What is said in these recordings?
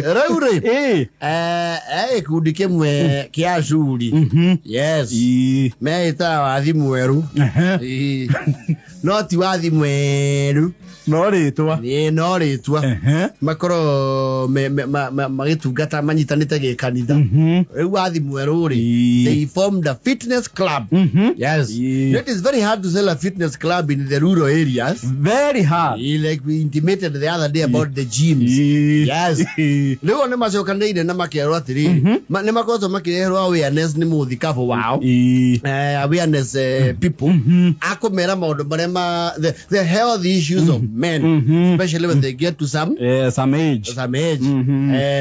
Raure kundi kimwe kia shuri. Yes. Meita wathi mweru. No ti wathi mweru. No ritwa. No ritwa. Makoro magitungata manyitanite gikanitha. Riu wathi mweru ri. They formed a fitness club. Yes. It is very hard to sell a fitness club in the rural areas. Very hard. Like we intimated the other day about the gyms. Yes. Leo ne macokanĩire na makerwo atĩrĩ nĩ makoretwo makĩreherwo awareness nĩ mũthikabu wao awareness people akomera maũndũ marĩa the health issues of men, especially when they get to some age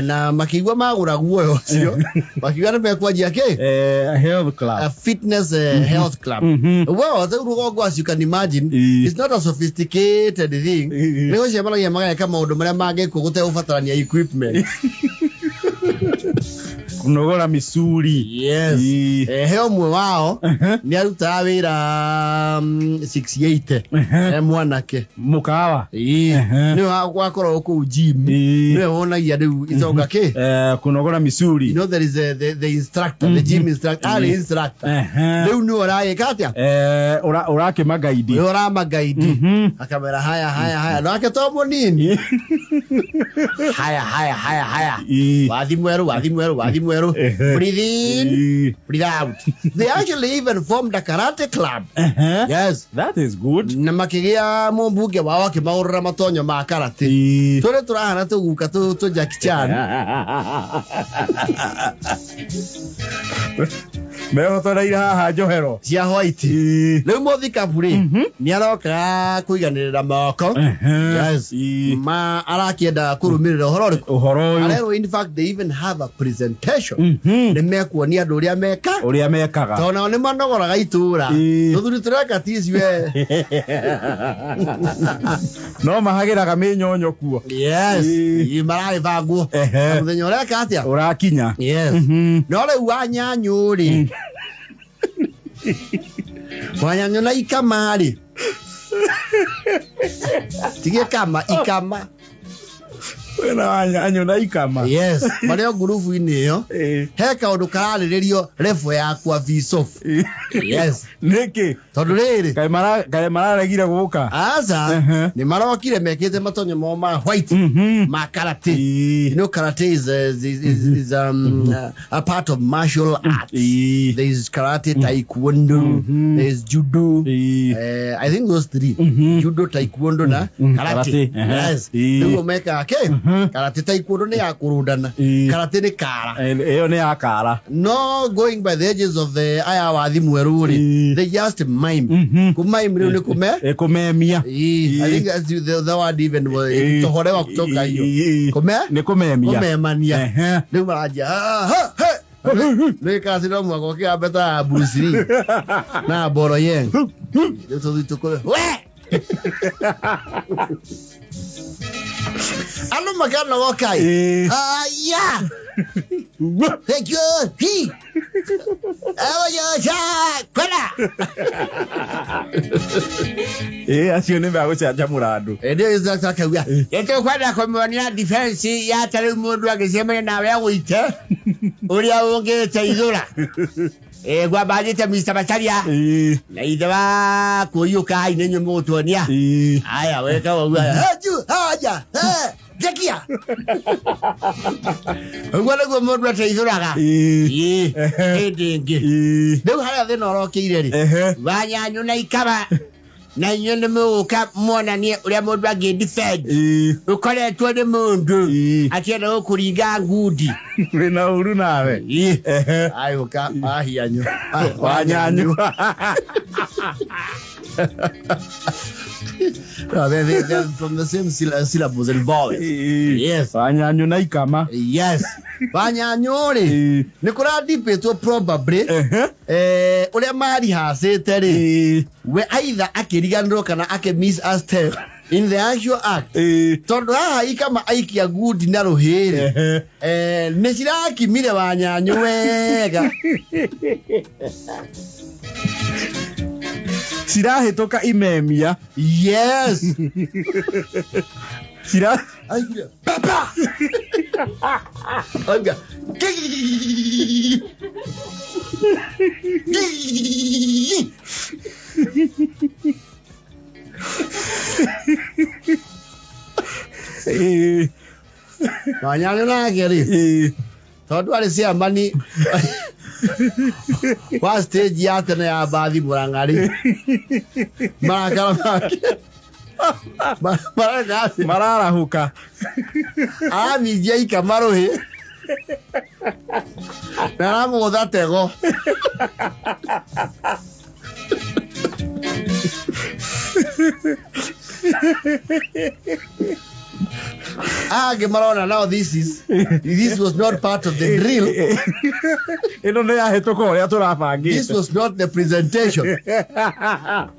na makigwa magũra guoyo ũcio makigwa nĩ mekwanjia a health club, a fitness health club. Well, the rugo, as you can imagine, it's not a sophisticated thing. Nĩ gũcemanagia mageka maũndũ marĩa mangĩkwo gũtegũbatarania equipment. Kunogora misuri. Yes. He omwe wao ni arutaga wira 68 mwanake mukawa ni wakorwo ku gym ni wonagia riu itonga ki kunogora misuri. You know there is the instructor, the gym instructor, instructor riu ni oragika atia orake magaidi akamera haya no aketomo nini haya wathi mweru breathe in, breathe out. They actually even formed a karate club. Yes, that is good. Na makigia mumbunge wao akimaurira matonyo ma karate. Tore turahana tuguka tu Jackie Chan. Meo toraira haha njohero cia white. Riu muthikabu ri ni aroka kuiganirira moko. Yes, ma arakienda kurumirira uhoro uyu. In fact, they even have a presentation. Ni mekuonia andu uria mekaga tona ni manogoraga itura tuthuri tureka tici we no mahagiraga minyonyo kuo. Yes, imarari bangu muthenya ureka atia urakinya. Yes, no riu wanyanyuri wanyanyo na ikamari tige kama ikama wena wanyanyo na ikama. Yes, mareo ngurubu ini yo heka undu kararirio level yakwa visof. Yes, niki tondu riri kai mararegire guka aza ni marokire mekete matonyo mo ma white ma karate. You know, karate is a part of martial arts. There is karate, taekwondo, there is judo. I think those three, judo, taekwondo na karate. Yes, ndio meka karate, taekwondo ni ya kurundana, karate ni kara, eyo ni ya kara. No going by the edges of the aya wathi mweruri. They just mime. Kumime ni kumemia. I think that's the word even was tohorewa kutoka hiyo. Ni kumemia. Kumemania. Ni maraja. Ni kasi no mwako kia beta Bruce Lee. Na boro yen. Ndio tukole. We! Alo magana wokai. Yeah. Thank you. He. Kwala. Asio ni bago cha muradu. Ndio izaka kawia. Yeto kwala komonia defense ya tare mundu agisema na we wite. Uria ongete izura. Gwa bajete Mr. Bacharia. Na idaba kuyuka inenyo motonia. Aya weka wa. Haja. Jekia. Ngwana go modwa teithuraga. Ndingi. Ndio hara the norokiire ri. Banyanyu na ikaba. Na nyone muka mona ni uria modwa ge defend. Ukoretwo ni mundu. Atienda gukuringa ngudi. Wina uru nawe. Ayuka ahianyu. Wanyanyu. They're from the same syllables and vowels. Yes. Wanyanyu na ikama. Yes. Wanyanyu ri. Ni kuradipetwo probably. Uria mari hasete ri. We either akiriganirwo kana ake miss us tell in the actual act. Tondu haha ikama aikia good na ruhiri. Ni cirakimire Wanyanyu wega. Sirahetoka imemia. Yes. Sira. Aigire. Papa. Aiga. Nanyane na geri. Tondu ari cia mani. Wa stage ya tene ya bathi Murang'ari. Mararahuka. Amithia ikamaruhi. Naramutha tego. Marona, now this was not part of the drill. This was not the presentation.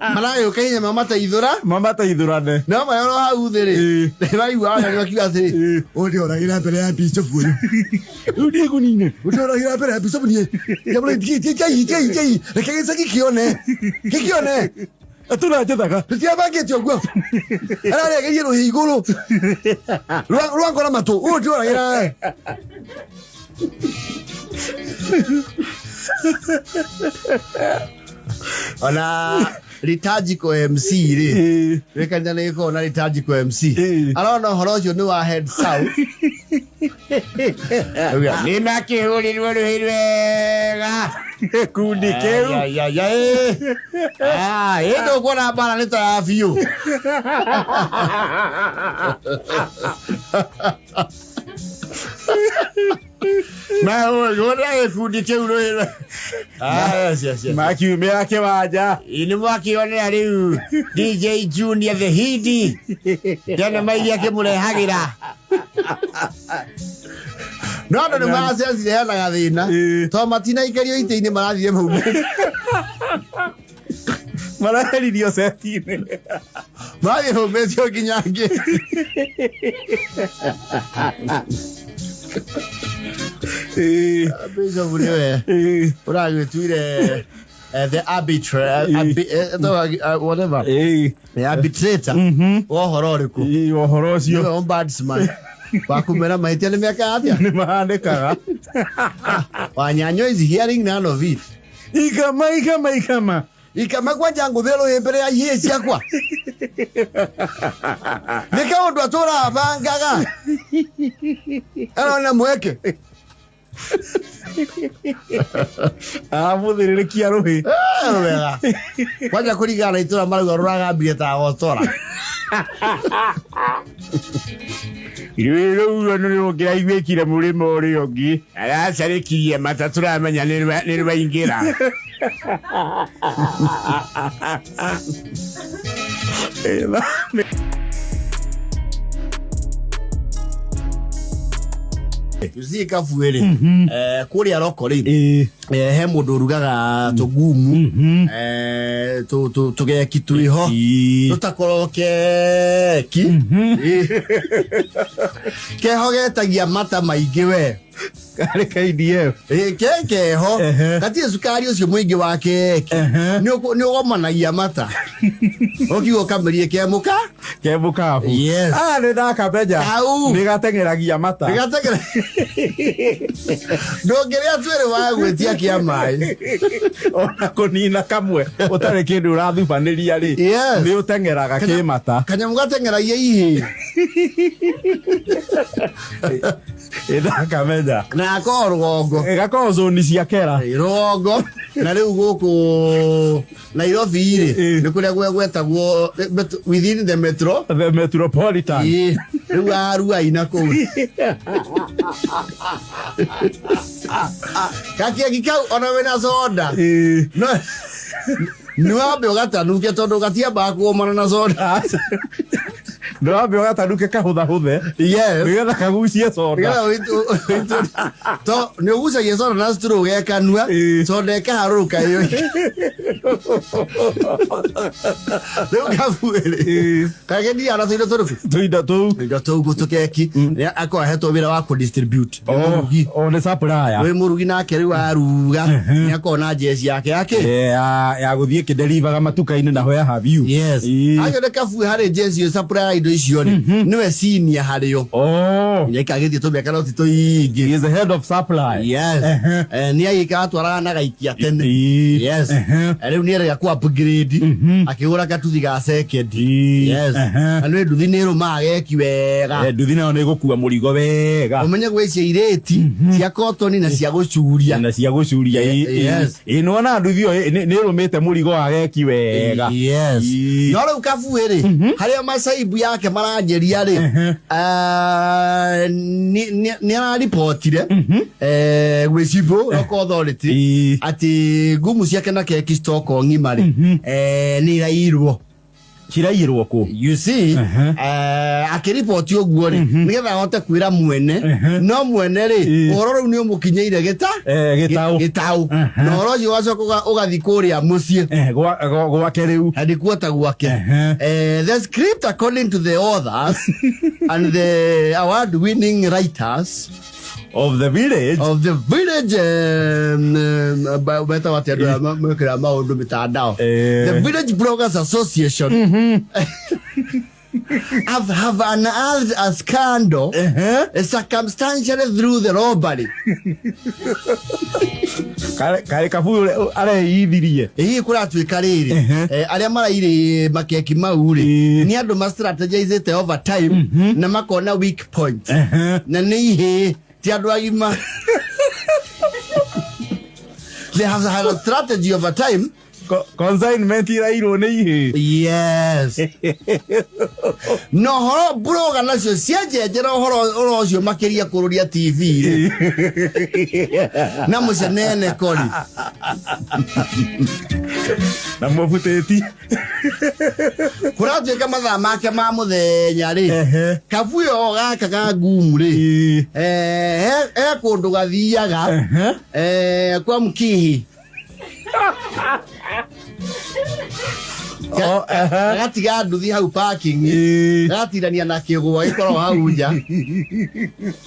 Manayo Kenya mamata idura ne. No mayo ha udere. Vai wana ni kiasi. Odi ora ina pele ya picho fuyo. Odi kunine. Odi ora ina pele ya picho fuyo. Ya bole kai. Rekega kione. Kione. Atuna jetaka. Tia bageti ogwa. Ara ya giro higuru. Ruan kora mato. Odi ora ina. Ona liturgical MC ri rekanya niko na liturgical MC arona horo cio ni wa head south ni na kihuri rwega kundi keu endo kona bana ni ta fiu na ora kundi keu rwega yes. Maki yake waja. Ini mwaki one riu DJ Junior the Hidi. Tena mai yake murehagira. No ni maracia cirehana gathina. To matina ikario ite-ini marathie mau. Maraheririo setine. Mari homecio kinyange. Bishop Ulewe. Uragwetwire the arbitrator, whatever. The arbitrator. Wohoro riku. Wohoro ucio. Ni ombudsman. Wakumera mahĩtia nĩ mĩaka atia nĩ mahandĩkaga. Wanyanyo is hearing none of it. Ikama kwanja nguthero mbere ya ihii ciakwa. Nĩ kaũndũ atũra bangaga. Arona mweke. Amuthiririkia ruhi. Wega. Kwanja kũringana itũra marauga rũragambire ta gotora. Rĩu nĩ ũngĩaiguĩkire mũrĩmo ũrĩa ũngĩ. Aracarĩkirie mata tũramenya nĩ rwaingĩra. Yuzi kafuere kuria rokori he mundu urugaga tugumu tugeki turiho tutakoroke ki kehogetagia mata maingi we kare KDF keho kati sukari ucio mwingi wa keki ni ugomanagia mata okigo kamerie kemuka yes ni ndakabeja ni gatengeragia mata ndongeria twere wa gwetia kia mai ona kunina kamwe utare kindu urathubanĩria ri ni utengeraga kimata kanyamu gatengeragia ihi ndakabeja na ko rugongo gako zoni cia kera rugongo na riu guku Nairobi ri ni kuria gwetagwo within the metropolitan riu arua ina ku kakia kikau ona wena soda no wambe ugatanuke tondu gatiamba kuomana na soda no wambe ugatanuke kahutha yes nigetha kagucie soda to ni ugucagia soda na straw gekanua soda ikaharuka iyo riu kabuere kageni ana tuindo tu gutukeki akwa hetwo wira wa kudistribute ni supplier we murugi nake riu aruga ni akona jesi yake ya guthie kidelivaga matuka-ini naho ya have you yes ayo ne kafu hare jesi supplier indo icio ri niwe senior hario nyeka githie to beka roti to ingi. He is the head of supply. Yes. Ni agika atwara na gaikia tene. Yes. Riu ni era ku upgrade akigura katuthi ga second. Yes. Anu nduthi ni ruma geki wega. Nduthi nayo ni gukua murigo wega. Umenye gwecia ireti cia cotton na cia gucuria. Na cia gucuria. Yes. Ino na nduthi ni rumite murigo wa geki wega. Yes. No riu kabu iri haria masaibu yake maranjeria ri ni ara reportire gwicibo local authority ati ngumu ciake na keki stock ngima ri ni irairwo kirairwo ku. You see akiripoti oguo ri nigetha ahote kwira mwene no mwene ri uhoro ru ni umukinyeire gitau no uhoro ucio wacoka ugathi kuria mucii gwake riu hadikuota gwake. The script according to the authors and the award winning writers of the village better what the Village Bloggers Association have unearthed a scandal circumstantially through the robbery. Kare kafu ale yithirie kuratuika riri aria maraire makeki mauri ni andu ma strategizete over time na makona weak point na ni Ihii ti andu agima. They have had a strategy over time. Consignment irairwo ni Ihii. Yes. No horo broga nacio cianjenjera horo ucio makiria kururia TV na mucenene kori na mufuteti kuratuika mathaa make ma muthenya ri kabuyo gaka ga ngumu ri kundu gathiaga kwa mkihi gatiga nduthi hau parking gatirania na kigwa gikoro hau nja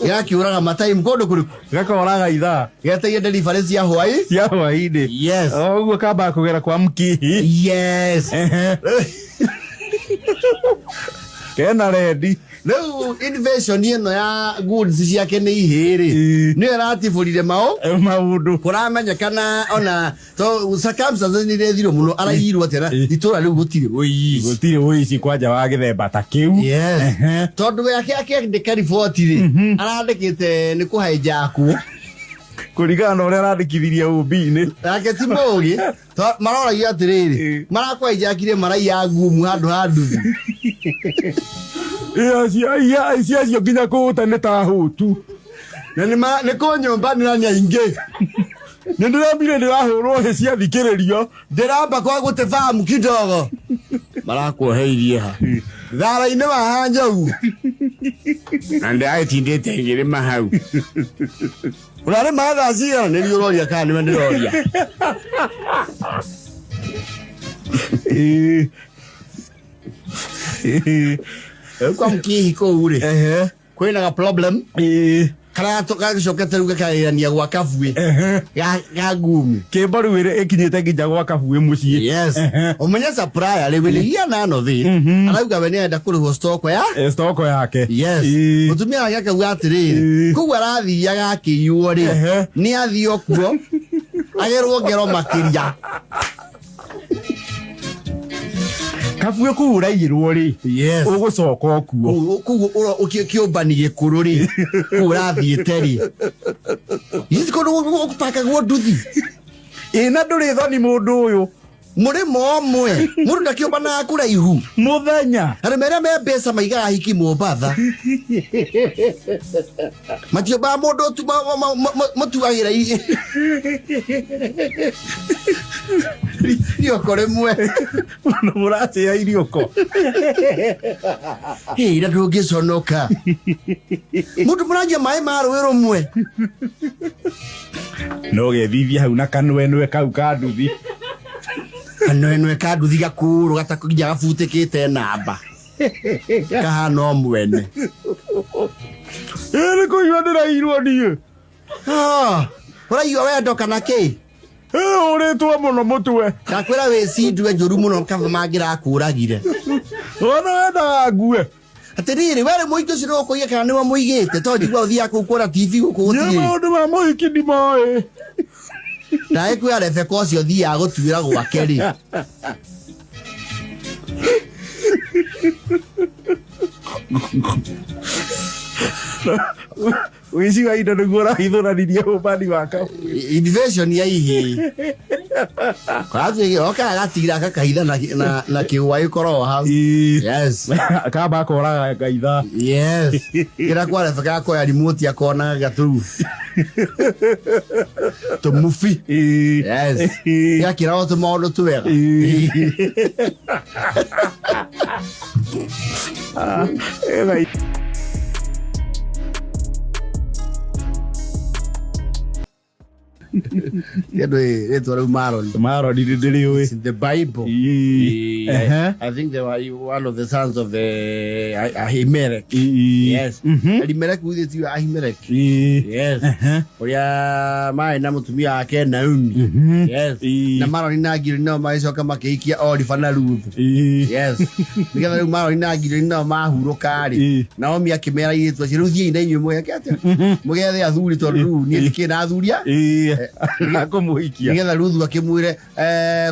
gakiuraga matime kundu kuriku gakoraga ithaa geteire delivery cia hwaini. Yes. Uguo kamba kugera kwa mkihi. Yes. Kena ready. Riu invasion ino ya goods ciake ni Ihii ri ni aratifurire maundu kuramenyekana ona to circumstances ni rethiro muno arairwo atira itura riu gutire uici kwanja wa githemba ta kiu. Yes. Tondu yake ndika report ri arandikite ni kuhijackwo kurigana na uria arandikithirie ubi-ini yake ti mugi to maroragia atiriri marakwahijackire maraiya ngumu handu Acio nginya kuhuta nĩ ta hutu na nĩ kũnyũmba nĩ nani aingĩ nĩ ndĩrambire ndĩrahũrwo hĩ ciathikĩrĩrio ndĩramba kwa gũte famu kidogo marakuoheirie ha thara-inĩ wa hanjau na ndĩragĩtindĩte ngĩrĩma hau ũrarĩ mathaa cigana nĩrio ũroria kana nĩwe ndĩroria kwa mkihi kũu ri kwĩna ga problem kana gacokete rĩu gakaĩrania gwa kabui ga ngumu kĩmbo rĩu ĩkinyĩte nginya gwa kabui mũciĩ. Yes. Ũmenye supplier rĩu iria nano thi arauga we nĩenda kũrĩhwo stock yake. Yes. Mũtumia wake akauga atĩrĩrĩ kũguo arathiaga akĩiywo rĩ nĩ athio kuo agerwo ngero makĩria kabue ku urairwo ri ugucoka okuo kuguo ukiumbani gikuru ri kurathiite ri isikono gupakagwo nduthi ina nduri thoni mundu uyu muri momwe mundu ndakiumbana kuraihu muthenya aremere me mbeca maigaga hiki Mombatha matiumba mundu tu matuagira irioko rimwe muratia irioko ira ndungiconoka mundu murangia mai ma rũĩ rumwe no gethithia hau na kanwenwe kau ka nduthi kanwenwe ka nduthi gakuru gatakugia gabutikite namba kahana mwene ere kuiwa ndĩrairwo niĩ ũraigua wendo kana ki ũrĩtwo mũno mũtwe ndakwĩra wĩcindwe njũru mũno kaba mangĩrakũragire ona wendaga ngue Atiriri wale moito sino ko yeka ni wa moigete to digwa uthia ku kora TV ku uthia maundu ma moiki ndi moe na eku ya refe ko cio thia gutuira gwake ri Wisi wa indo ngora ithuranirie ubani waka invasion ya Ihii kwaje oka gatira kakahitha na kiwa ikoro ha yes akaba kora gaitha yes kira kwa refe ka ko ya remote akona gaturu to mufi yes ya kira o to modo tu wega right. It's the Bible. I think they were one of the sons of Ahimelech. Yes. Ahimelech with it, Ahimelech. Yes. Oya mai na mutumia ake Naomi. Yes. Na maro inagiri no maicoka makeikia Orifana Ruth. Yes. Nigetha maro inagiri no mahuro kari. Naomi akimera yitwa ciruthie ina inyu mwe akete. Mugethe athuri to ru ni ndikina athuria. Akumuhikia nigetha Ruth akimwire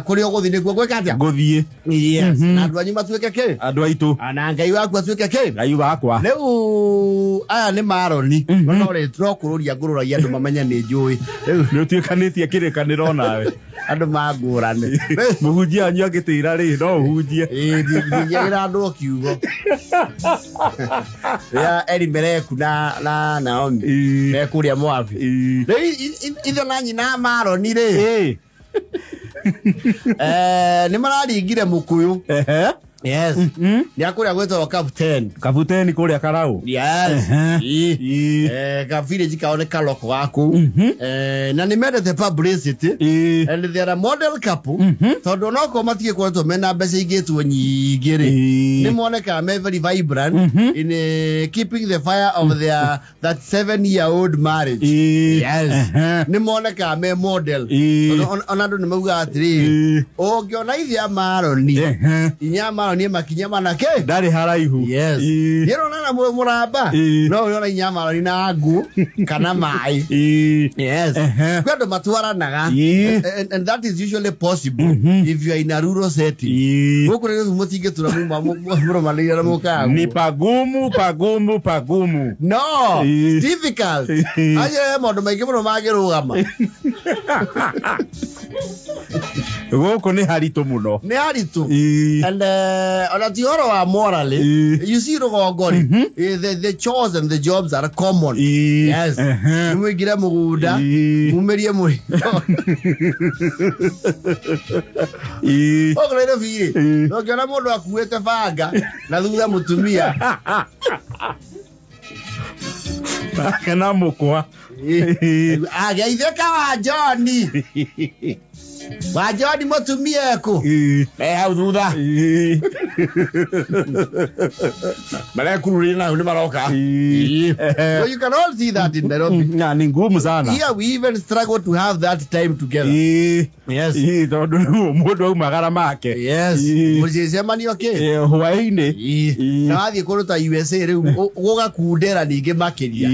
kuri oguthi niguo gweka atia nguthie yes na andu anyu matuike ki andu aitu ana ngai waku atuike ki ngai wakwa riu aya ni maroni no ri turokururia ngururagia andu mamenya ni njui riu ni utuikanitie kirikaniro nawe andu mangurane muhunjia anyu agitira ri no uhunjie ndigira andu okiugo ya Elimelech na Naomi mekuria Moabi ithe na nyina maroni ri ni mararingire mukuyu yes ni akuria gwetwa captain kuria Karau yes ka village kaoneka loko wako na ni mendete publicity and they are a model couple tondu no ko matie kwetwo mena mbeca igitwo nyingi ri ni moneka me very vibrant in keeping the fire of their that 7-year-old marriage yes ni moneka me model onando ni mauga atiri ongiona ithia maroni inyama ni makinyama na ke ndari haraihu yes yero na muramba no yona inyama ni na ngu kana mai yes kwendo matwaranaga and that is usually possible if you are in a rural setting huko ndio mutinge tuna muro malira na muka ni pagumu no difficult aye mondo maige muno magirugama goko ni haritu muno and on a theory of morally you see rugongori the chores and the jobs are common yes mugira muguda mumerie muri ogere vire no kiona mundu akuete banga na thutha mutumia kana mukwa ageitheka wa John Wajodi mutumia ku hau thutha Malakurina ni maroka so you can all see that in Nairobi ni ngumu sana here we even struggle to have that time together yes tondu mundu aumagara make yes mujisema ni okay hwaini na athie kuruta USA riu gugakundera ninge makiria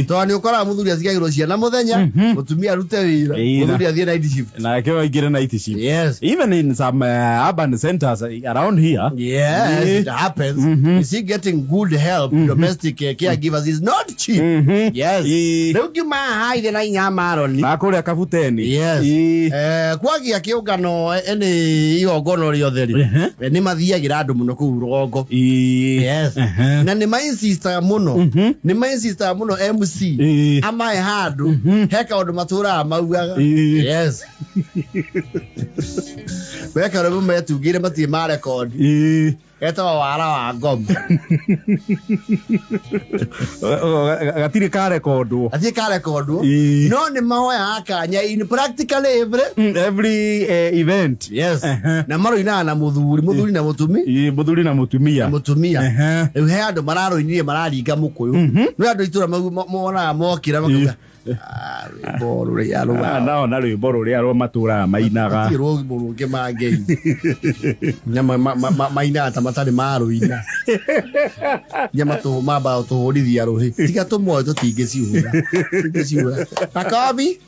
tondu ni ukora muthuri asigagirwo ciana muthenya mutumia arute wira muthuri athie night shift na kio igire night shift yes even in some urban centers around here yes it happens you see getting good help domestic caregivers is not cheap yes leo kima haide na inyamaroni na kuria kaputeni yes kwagia kiungano ene igogono riotheri ni mathiagira andu muno ku rugongo yes na ni mainsister muno MC amae handu heka undu matura maugaga yes weka robo metugire matie ma record eta wara wa ngom gatire ka recordwo no ni mahoya akanya in practically every event yes na maro ina na muthuri na mutumia riu he andu mararo inire mararinga mukuyu no andu itura mona mokira Boro ya ro. Na na ri boro ri aro matura mainaga. Ti ro boro ke mage. Nyama maina tamatari maro ina. Nyama to maba to hori ya ro. Tika to mo to tigesi ura. Tigesi ura. Akabi.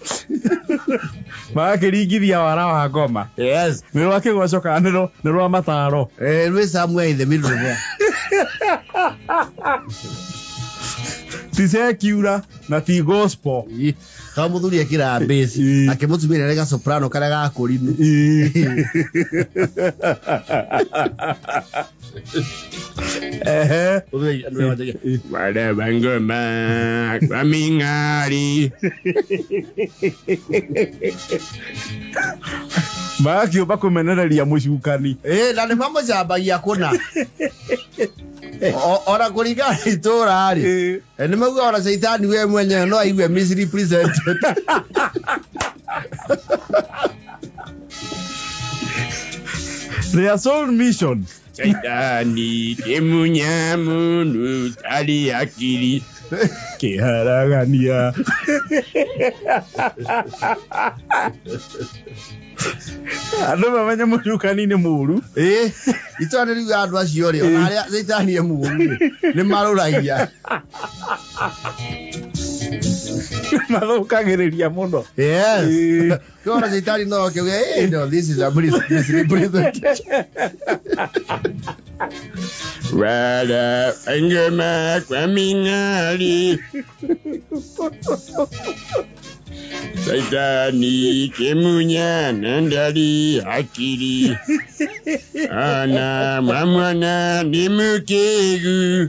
Ma kirigithia wara wa ngoma. Yes. Ni wake gwacoka nero mataro. We somewhere in the middle of there. Tise kiura na ti gospel. Kama muthuri akira bass akimutumira rega soprano kara ga korinu. Wada bangoma kwamingari. Maki obakumenereria mucukani. Na ni mambo jambagia kuna. Ora kuringana itura ri ni maguga ora Saitani we mwenye no aigue misrepresented. Their sole mission Saitani kemunya munu tali akili kiharagania. Andu bamenya mucukani ni muru. Itwana riu andu acio ri ona aria Saitani e muru ni maruragia. Mathukagiriria muno. Yes. Kora Saitani no ke we no this is a misrepresented. Wada bangoma kwamingari. Saitani kemunya nandali akili. Ana mamwana nimukegu.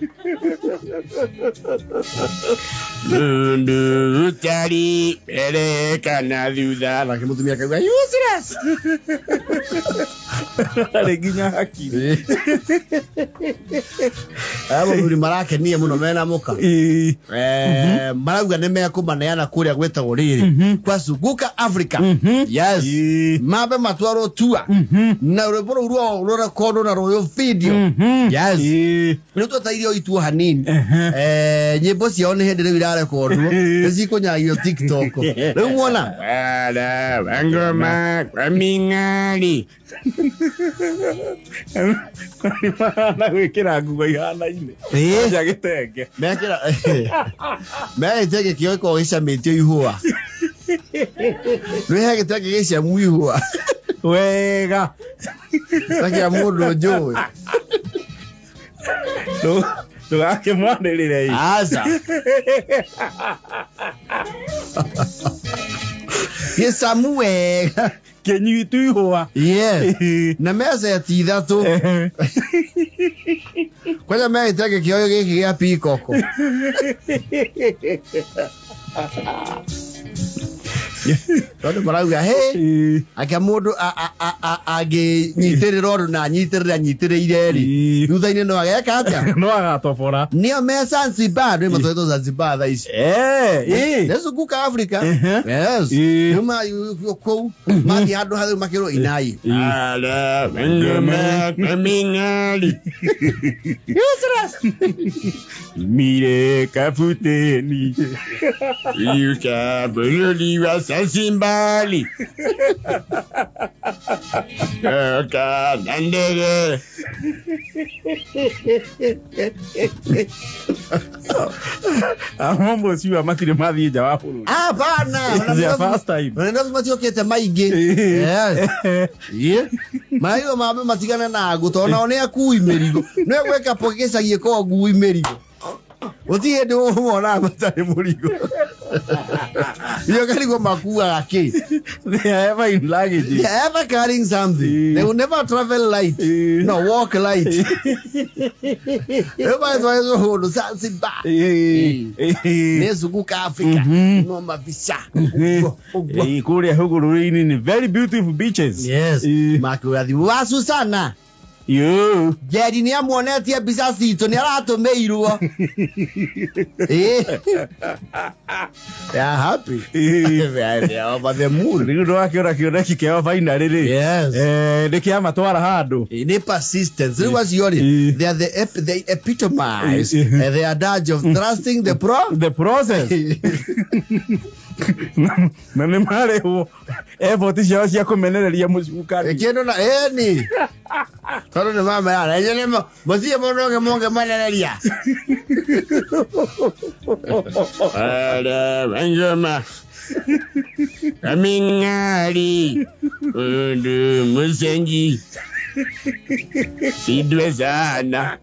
Mundu utari peleka na thutha. Na kimutumia kauga useless. Reginya akili. Abo muri marake niye muno mena muka. Marauga nimekumaneana kuria gwetagwo riri kwa Suguka Africa. Yes. Mabe matwaro tua. Na rwebo ruo rora kodo na royo video. Yes. Ni tutairio itu hanini. Nyimbo cio ni hindi riu irarekordwo. Nizikunyagio TikTok. Riu muona? Wada bangoma kwamingari. Kwani mana gwikira nguo ihana-ini. Aja gitenge. Mekira. Mekira kio ko gicamitio ihua. Nwe gitenge gicia muihua. Wega. Takia mundu njui. Ndugake mwanirire hii. Aza. Yesamue. Kenyitu ihua. Yes. Na meza ya tithatu. Kwanja mekira kio giki gia pikoko. Tondu marauga he akia mundu agi nyitirira undu na nyitirire ri thutha-ini no ageka atia no agatobora nio me Zanzibar ndio matweto Zanzibar tha ici Suguka Africa. Yes numa kou mathi handu hathu makiro inai Ala bangoma kwamingari. useless mire kafuteni Yuka bululi wa Zanzibari. Kaka nandere. Amombo siwa matire mathi nja wa bururi. bana Their first time. Ndio matiokete maingi. Yes. Yeah. Mayo mabe matigana na gutona one akui merigo. No gweka pokecagie ko ngui merigo. Utie ndio wona matari murigo. Yo karigo makua aki. They are ever in luggage. They are ever carrying something. They will never travel light. No, walk light. Everybody is going to Zanzibar. Suguka Africa. No mavisa. Kuria huguruni ni very beautiful beaches. Yes. Makuadhi wasu sana. Yo. Jerry ni amuonetie mbica citũ nĩ aratumirwo. They are happy. They are over the moon. Riu ndo akiona kioneki kĩao finally ri. Yes. Nĩ kĩamatwara handũ. Ni persistence. It was your. They are the epitomize. They are dodge of trusting the process. Na nĩ marĩhwo effort ciao cia kũmenereria mũcukari. Kĩndũ na ni. Tondũ nĩ mama ya nĩ nĩ mũthie monge manereria. Ala banjoma. Amingari. Undu musengi. Sidwe sana.